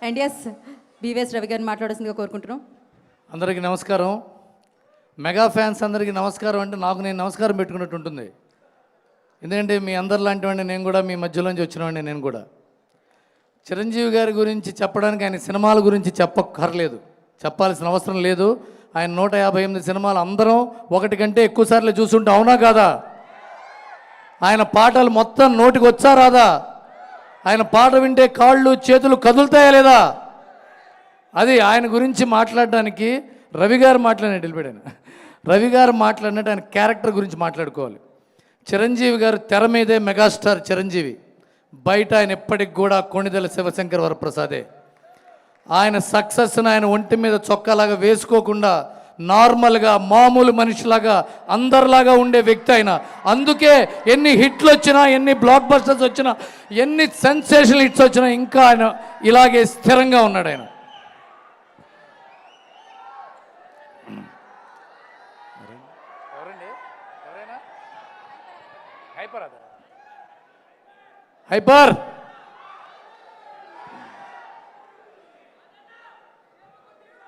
And yes BVS Ravi గారిని మాట్లాడాల్సిందిగా కోరుకుంటున్నాం. అందరికీ నమస్కారం. మెగా ఫ్యాన్స్ అందరికీ నమస్కారం అంటే నాకు నేను నమస్కారం పెట్టుకున్నట్టు ఉంటుంది. ఎందుకంటే మీ అందరిలాంటి వాడిని నేను కూడా, మీ మధ్యలోంచి వచ్చినవాడిని నేను కూడా. చిరంజీవి గారి గురించి చెప్పడానికి, ఆయన సినిమాల గురించి చెప్పక్కర్లేదు, చెప్పాల్సిన అవసరం లేదు. ఆయన 158 సినిమాలు అందరం ఒకటి కంటే ఎక్కువ సార్లు చూసుంటే అవునా కాదా? ఆయన పాటలు మొత్తం నోటికి వచ్చా రాదా? ఆయన పాట వింటే కాళ్ళు చేతులు కదులుతాయా లేదా? అది ఆయన గురించి మాట్లాడడానికి రవి గారు మాట్లాడినట్టు వెళ్ళిపోయాను. రవి గారు మాట్లాడినట్టు ఆయన క్యారెక్టర్ గురించి మాట్లాడుకోవాలి. చిరంజీవి గారు తెర మీదే మెగాస్టార్ చిరంజీవి, బయట ఆయన ఎప్పటికి కూడా కొణిదెల శివశంకర్ వరప్రసాదే. ఆయన సక్సెస్ని ఆయన ఒంటి మీద చొక్కాలాగా వేసుకోకుండా నార్మల్గా మామూలు మనిషిలాగా అందరిలాగా ఉండే వ్యక్తి ఆయన. అందుకే ఎన్ని హిట్లు వచ్చినా, ఎన్ని బ్లాక్ బస్టర్స్ వచ్చినా, ఎన్ని సెన్సేషనల్ హిట్స్ వచ్చినా ఇంకా ఆయన ఇలాగే స్థిరంగా ఉన్నాడు. ఆయన హైపర్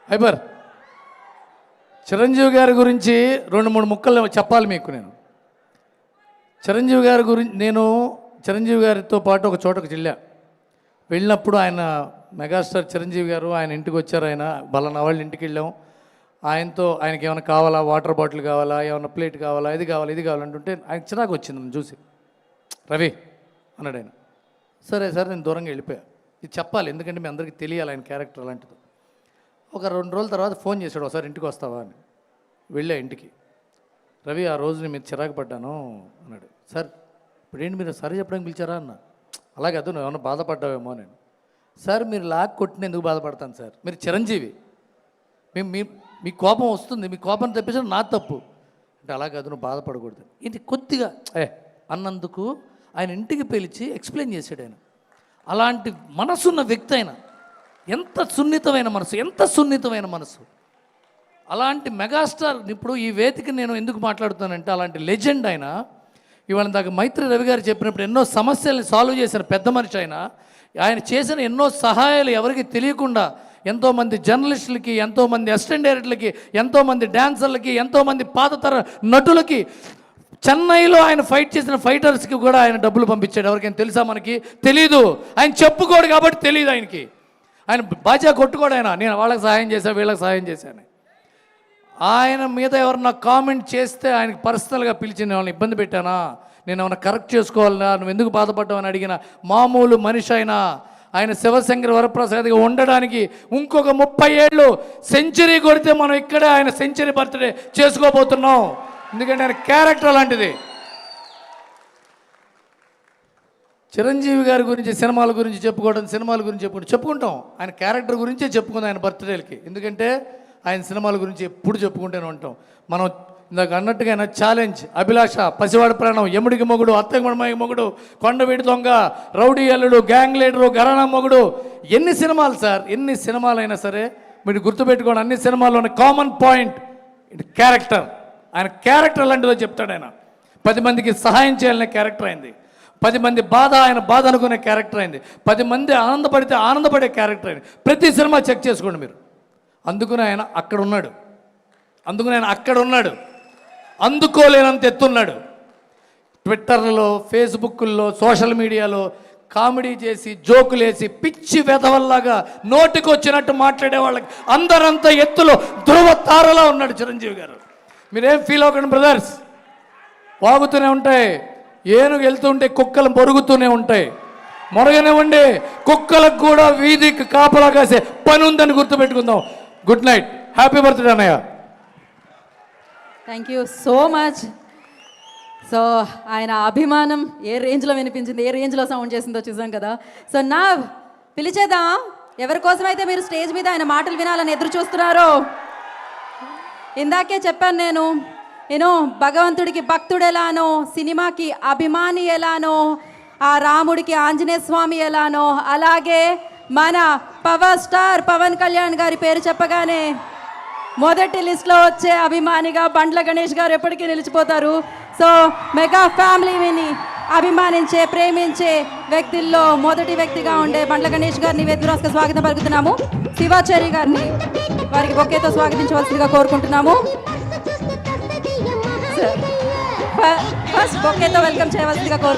హైపర్ చిరంజీవి గారి గురించి 2-3 ముక్కలు చెప్పాలి మీకు. నేను చిరంజీవి గారి గురించి, నేను చిరంజీవి గారితో పాటు ఒక చోటకు వెళ్ళినప్పుడు ఆయన మెగాస్టార్ చిరంజీవి గారు ఆయన ఇంటికి వచ్చారు. ఆయన బలన వాళ్ళ ఇంటికి వెళ్ళాం. ఆయనకి ఏమైనా కావాలా, వాటర్ బాటిల్ కావాలా, ఏమైనా ప్లేట్ కావాలా, ఇది కావాలంటుంటే ఆయన చిరాకు వచ్చింది నన్ను చూసి. రవి అన్నాడు ఆయన. సరే సార్ నేను దూరంగా వెళ్ళిపోయా. ఇది చెప్పాలి ఎందుకంటే మీ అందరికీ తెలియాలి ఆయన క్యారెక్టర్ అలాంటిది. ఒక 2 రోజుల తర్వాత ఫోన్ చేశాడు, ఒకసారి ఇంటికి వస్తావా అని. వెళ్ళా ఇంటికి. రవి ఆ రోజు నేను మీరు చిరాకు పడ్డాను అన్నాడు. సార్ ఇప్పుడేంటి మీరు సరే చెప్పడానికి పిలిచారా అన్న. అలాగే అదు నువ్వు ఏమన్నా బాధపడ్డావేమో నేను. సార్ మీరు లాక్ కొట్టిన ఎందుకు బాధపడతాను సార్, మీరు చిరంజీవి, మీ కోపం వస్తుంది, మీ కోపం తెప్పించడం నా తప్పు అంటే. అలాగే అది నువ్వు బాధపడకూడదు ఏంటి కొద్దిగా అన్నందుకు ఆయన ఇంటికి పిలిచి ఎక్స్ప్లెయిన్ చేశాడు. ఆయన అలాంటి మనసున్న వ్యక్తి. ఆయన ఎంత సున్నితమైన మనసు. అలాంటి మెగాస్టార్ ఇప్పుడు ఈ వేదిక నేను ఎందుకు మాట్లాడుతానంటే అలాంటి లెజెండ్ ఆయన. ఇవాళ దాకా మైత్రి రవి గారు చెప్పినప్పుడు ఎన్నో సమస్యల్ని సాల్వ్ చేసిన పెద్ద మనిషి ఆయన. ఆయన చేసిన ఎన్నో సహాయాలు ఎవరికి తెలియకుండా ఎంతోమంది జర్నలిస్టులకి, ఎంతోమంది అసిస్టెంట్ డైరెక్టర్లకి, ఎంతోమంది డాన్సర్లకి, ఎంతోమంది పాతతర నటులకి, చెన్నైలో ఆయన ఫైట్ చేసిన ఫైటర్స్కి కూడా ఆయన డబ్బులు పంపించాడు. ఎవరికైనా తెలుసా? మనకి తెలీదు. ఆయన చెప్పుకోడు కాబట్టి తెలియదు ఆయనకి. ఆయన బాజా కొట్టుకోడు. ఆయన నేను వాళ్ళకి సహాయం చేశాను, వీళ్ళకి సహాయం చేశాను. ఆయన మీద ఎవరన్నా కామెంట్ చేస్తే ఆయనకి పర్సనల్గా పిలిచి నేను వాళ్ళని ఇబ్బంది పెట్టానా, నేను ఏమైనా కరెక్ట్ చేసుకోవాలన్నా, నువ్వు ఎందుకు బాధపడ్డావని అడిగిన మామూలు మనిషి అయినా. ఆయన శివశంకర్ వరప్రసాద్గా ఉండడానికి ఇంకొక 30 ఏళ్ళు సెంచరీ కొడితే మనం ఇక్కడే ఆయన సెంచరీ బర్త్డే చేసుకోబోతున్నాం. ఎందుకంటే ఆయన క్యారెక్టర్ అలాంటిది. చిరంజీవి గారి గురించి సినిమాల గురించి చెప్పుకుంటాం. ఆయన క్యారెక్టర్ గురించే చెప్పుకుందాం ఆయన బర్త్డేలకి. ఎందుకంటే ఆయన సినిమాల గురించి ఎప్పుడు చెప్పుకుంటూనే ఉంటాం. మనం ఇందాక అన్నట్టుగా ఆయన ఛాలెంజ్, అభిలాష, పసివాడి ప్రాణం, యముడికి మొగుడు, అత్తగుణమయ్య మొగుడు, కొండవీడి దొంగ, రౌడీ అల్లుడు, గ్యాంగ్ లీడరు, ఘరానా మొగుడు, ఎన్ని సినిమాలు సార్. ఎన్ని సినిమాలైనా సరే మీరు గుర్తుపెట్టుకోండి, అన్ని సినిమాల్లోని కామన్ పాయింట్ క్యారెక్టర్. ఆయన క్యారెక్టర్ లాంటిదో చెప్తాడు. ఆయన 10 మందికి సహాయం చేయాలనే క్యారెక్టర్ అయింది. 10 మంది ఆయన బాధ అనుకునే క్యారెక్టర్ అయింది. 10 మంది ఆనందపడితే ఆనందపడే క్యారెక్టర్ అయింది. ప్రతి సినిమా చెక్ చేసుకోండి మీరు. అందుకుని ఆయన అక్కడ ఉన్నాడు. అందుకోలేనంత ఎత్తున్నాడు. ట్విట్టర్లలో, ఫేస్బుక్లో, సోషల్ మీడియాలో కామెడీ చేసి, జోకులేసి, పిచ్చి వెధవల్లాగా నోటికి వచ్చినట్టు మాట్లాడే వాళ్ళకి అందరంత ఎత్తులో ధ్రువ తారలా ఉన్నాడు చిరంజీవి గారు. మీరేం ఫీల్ అవ్వకండి బ్రదర్స్. వాగుతూనే ఉంటాయి, ఏనుగు వెళ్తుంటే కుక్కలు మొరుగుతూనే ఉంటాయి. మొరగనివ్వండి, కుక్కలకు కూడా వీధికి కాపలా కాసే పని ఉందని గుర్తుపెట్టుకుందాం. గుడ్ నైట్, హ్యాపీ బర్త్డే అన్నయ్య. Thank you so much. So ఆయన అభిమానం ఏ రేంజ్లో వినిపించింది, ఏ రేంజ్లో సౌండ్ చేసిందో చూసాం కదా. సో నా పిలిచేద్దాం ఎవరి కోసమైతే మీరు స్టేజ్ మీద ఆయన మాటలు వినాలని ఎదురు చూస్తున్నారో. ఇందాకే చెప్పాను నేను భగవంతుడికి భక్తుడు ఎలానో, సినిమాకి అభిమాని ఎలానో, ఆ రాముడికి ఆంజనేయ స్వామి ఎలానో, అలాగే మన పవర్ స్టార్ పవన్ కళ్యాణ్ గారి పేరు చెప్పగానే మొదటి లిస్ట్లో వచ్చే అభిమానిగా బండ్ల గణేష్ గారు ఎప్పటికీ నిలిచిపోతారు. సో మెగా ఫ్యామిలీని అభిమానించే, ప్రేమించే వ్యక్తుల్లో మొదటి వ్యక్తిగా ఉండే బండ్ల గణేష్ గారిని వేదికగా స్వాగతం పలుకుతున్నాము. శివాచారి గారిని వారికి బొకేతో స్వాగతించవలసిందిగా కోరుకుంటున్నాము. ఫస్ట్ బొకేతో వెల్కమ్ చేయవలసిందిగా కోరుకుంటున్నాము.